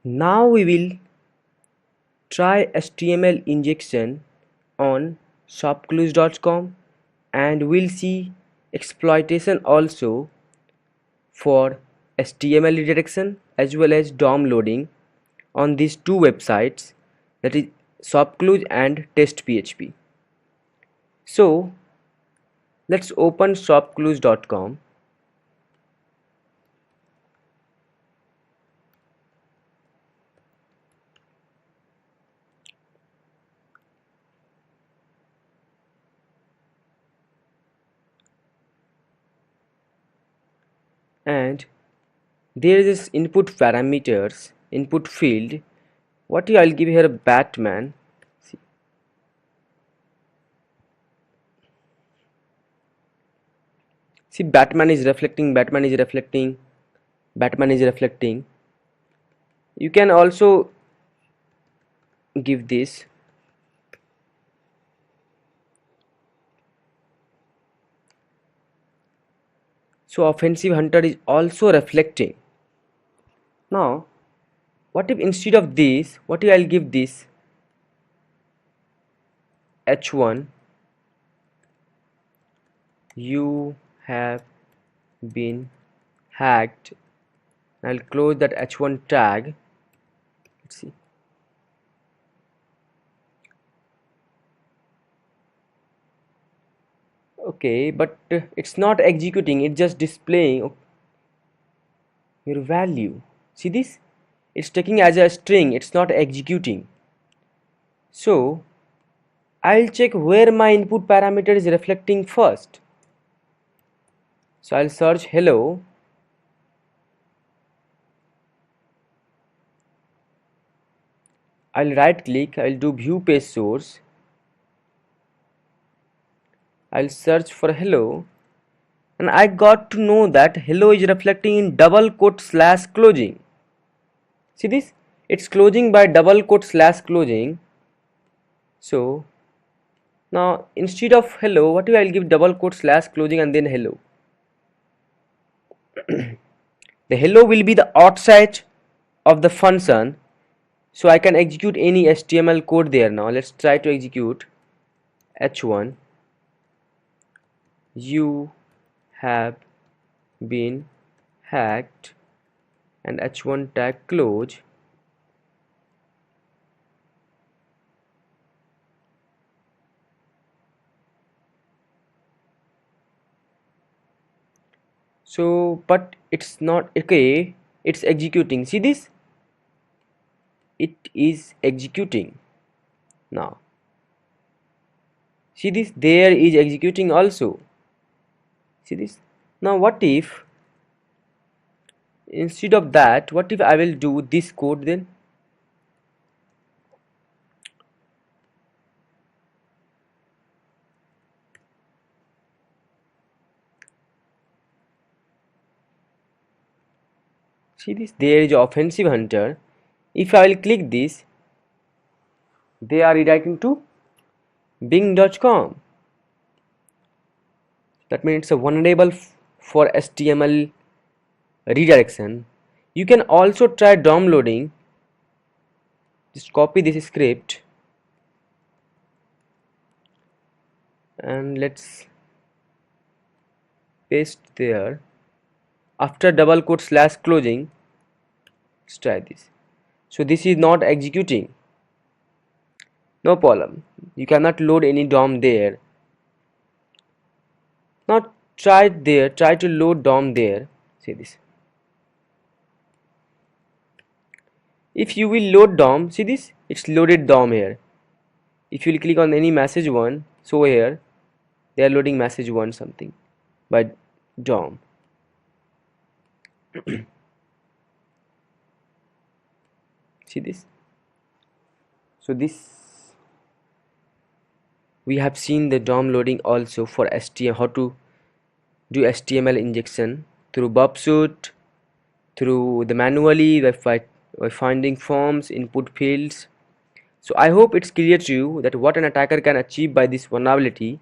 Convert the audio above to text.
Now we will try HTML injection on shopclues.com, and we'll see exploitation also for HTML redirection as well as DOM loading on these two websites, that is shopclues and test.php. So let's open shopclues.com. And there is this input parameters, input field. What I'll give here, Batman. See, Batman is reflecting, Batman is reflecting, Batman is reflecting. You can also give this. So offensive hunter is also reflecting. Now, what if instead of this, what if I'll give this h1, you have been hacked. I'll close that h1 tag. Let's see. Okay, but it's not executing, it's just displaying your value. See this? It's taking as a string, it's not executing. So I'll check where my input parameter is reflecting first. So I'll search hello. I'll right click, I'll do view page source. I'll search for hello, and I got to know that hello is reflecting in double quote slash closing. See this? It's closing by double quote slash closing. So now instead of hello, what if I'll give double quote slash closing and then hello. The hello will be the outside of the function, so I can execute any HTML code there. Now let's try to execute h1, you have been hacked, and h1 tag close. So but it's not okay, it's executing. See this? It is executing now. See this? There is executing also. See this? Now what if instead of that, what if I will do this code then? See this? There is offensive hunter. If I will click this, they are redirecting to bing.com. That means it's a vulnerable for HTML redirection. You can also try downloading. Just copy this script and let's paste there. After double quote slash closing, let's try this. So this is not executing. No problem. You cannot load any DOM there. Now try there. Try to load DOM there. See this. If you will load DOM, see this? It's loaded DOM here. If you will click on any message one, so here they are loading message one something by DOM. See this? So this we have seen the DOM loading also for HTML, how to do HTML injection through Bobsuit, through the manually by finding forms, input fields. So I hope it's clear to you that what an attacker can achieve by this vulnerability.